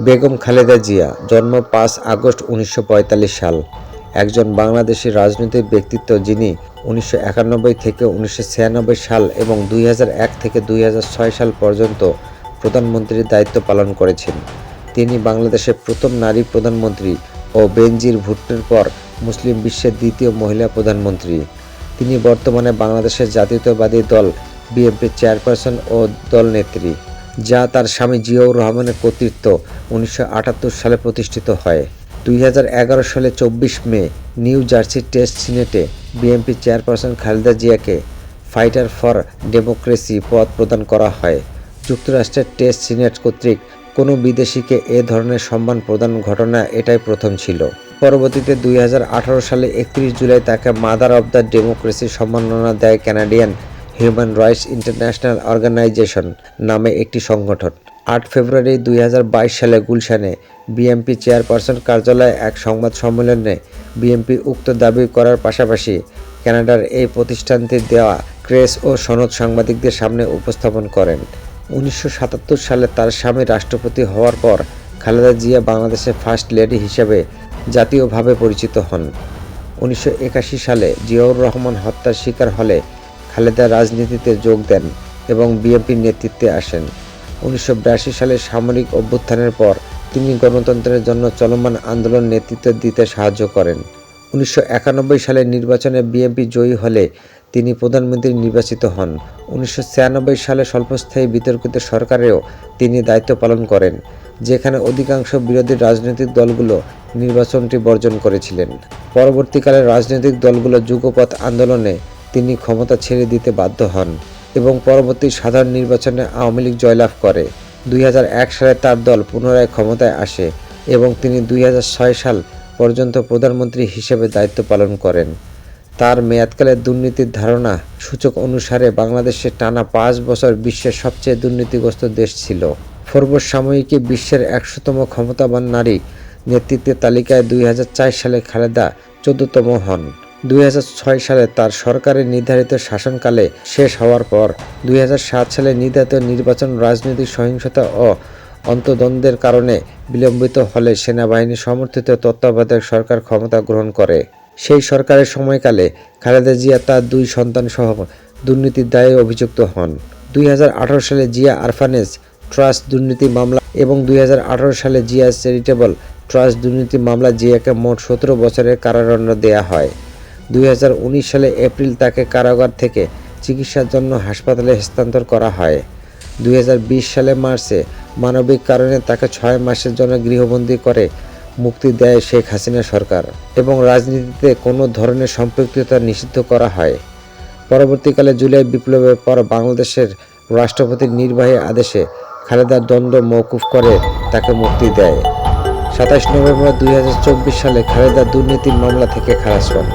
বেগম খালেদা জিয়া, জন্ম ৫ আগস্ট ১৯৪৫ সাল, একজন বাংলাদেশী রাজনৈতিক ব্যক্তিত্ব যিনি ১৯৯১ থেকে ১৯৯৬ সাল এবং ২০০১ থেকে ২০০৬ সাল পর্যন্ত প্রধানমন্ত্রীর দায়িত্ব পালন করেছেন। তিনি বাংলাদেশের প্রথম নারী প্রধানমন্ত্রী ও বেনজির ভুট্টোর পর মুসলিম বিশ্বের দ্বিতীয় মহিলা প্রধানমন্ত্রী। তিনি বর্তমানে বাংলাদেশের জাতীয়তাবাদী দল বিএনপির চেয়ারপারসন ও দলনেত্রী, যা তার স্বামী জিয়াউর রহমানের কর্তৃত্বে ১৯৭৮ সালে প্রতিষ্ঠিত হয়। ২০১১ সালে ২৪ মে নিউ জার্সি টেস্ট সিনেটে বিএনপি চেয়ারপারসন খালেদা জিয়াকে ফাইটার ফর ডেমোক্রেসি পদ প্রদান করা হয়। যুক্তরাষ্ট্রের টেস্ট সিনেট কর্তৃক কোনো বিদেশিকে এ ধরনের সম্মান প্রদান ঘটনা এটাই প্রথম ছিল। পরবর্তীতে ২০১৮ সালে ৩১ জুলাই তাকে মাদার অব দ্য ডেমোক্রেসি সম্মাননা দেয় Canadian human rights international organization নামে একটি সংগঠন। ৮ ফেব্রুয়ারি ২০২২ সালে গুলশানে বিএনপি চেয়ারপারসন কার্যালয়ে এক সংবাদ সম্মেলনে বিএনপি উক্ত দাবি করার পাশাপাশি কানাডার এই প্রতিষ্ঠানটির দেওয়া ক্রেস ও সনদ সাংবাদিকদের সামনে উপস্থাপন করেন। ১৯৭৭ সালে তার স্বামী রাষ্ট্রপতি হওয়ার পর খালেদা জিয়া বাংলাদেশের ফার্স্ট লেডি হিসেবে জাতীয়ভাবে পরিচিত হন। ১৯৮১ সালে জিয়াউর রহমান হত্যার শিকার হলে খালেদা রাজনীতিতে যোগ দেন এবং বিএনপির নেতৃত্বে আসেন। ১৯৮২ সালে সামরিক অভ্যুত্থানের পর তিনি গণতন্ত্রের জন্য চলমান আন্দোলন নেতৃত্ব দিতে সাহায্য করেন। ১৯৯১ সালের নির্বাচনে বিএনপি জয়ী হলে তিনি প্রধানমন্ত্রী নির্বাচিত হন। ১৯৯৬ সালে স্বল্পস্থায়ী বিতর্কিত সরকারেও তিনি দায়িত্ব পালন করেন, যেখানে অধিকাংশ বিরোধী রাজনৈতিক দলগুলো নির্বাচনটি বর্জন করেছিলেন। পরবর্তীকালে রাজনৈতিক দলগুলো যুগপৎ আন্দোলনে তিনি ক্ষমতা ছেড়ে দিতে বাধ্য হন এবং পরবর্তী সাধারণ নির্বাচনে আওয়ামী লীগ জয়লাভ করে। ২০০১ সালে তার দল পুনরায় ক্ষমতায় আসে এবং তিনি ২০০৬ সাল পর্যন্ত প্রধানমন্ত্রী হিসেবে দায়িত্ব পালন করেন। তার মেয়াদকালে দুর্নীতির ধারণা সূচক অনুসারে বাংলাদেশে টানা ৫ বছর বিশ্বের সবচেয়ে দুর্নীতিগ্রস্ত দেশ ছিল। ফোর্বস সাময়িকী বিশ্বের ১০০তম ক্ষমতাবান নারী নেতৃত্বের তালিকায় ২০০৪ সালে খালেদা ১৪তম হন। ২০০৬ সালে তার সরকারের নির্ধারিত শাসনকালে শেষ হওয়ার পর ২০০৭ সালে নির্ধারিত নির্বাচন রাজনৈতিক সহিংসতা ও অন্তর্দ্বন্দ্বের কারণে বিলম্বিত হলে সেনাবাহিনী সমর্থিত তত্ত্বাবধায়ক সরকার ক্ষমতা গ্রহণ করে। সেই সরকারের সময়কালে খালেদা জিয়া তার ২ সন্তানসহ দুর্নীতির দায়ে অভিযুক্ত হন। ২০১৮ সালে জিয়া অরফানেজ ট্রাস্ট দুর্নীতি মামলা এবং ২০১৮ সালে জিয়া চ্যারিটেবল ট্রাস্ট দুর্নীতি মামলা জিয়াকে মোট ১৭ বছরের কারাদণ্ড দেয়া হয়। ২০১৯ সালে এপ্রিল তাকে কারাগার থেকে চিকিৎসার জন্য হাসপাতালে স্থানান্তর করা হয়। ২০২০ সালে মার্চে মানবিক কারণে তাকে ৬ মাসের জন্য গৃহবন্দী করে মুক্তি দেয় শেখ হাসিনা সরকার এবং রাজনীতিতে কোনো ধরনের সম্পৃক্ততা নিষিদ্ধ করা হয়। পরবর্তীকালে জুলাই বিপ্লবের পর বাংলাদেশের রাষ্ট্রপতির নির্বাহী আদেশে খালেদার দণ্ড মওকুফ করে তাকে মুক্তি দেয়। ২৭ নভেম্বর ২০২৪ সালে খালেদা দুর্নীতির মামলা থেকে খালাস পান।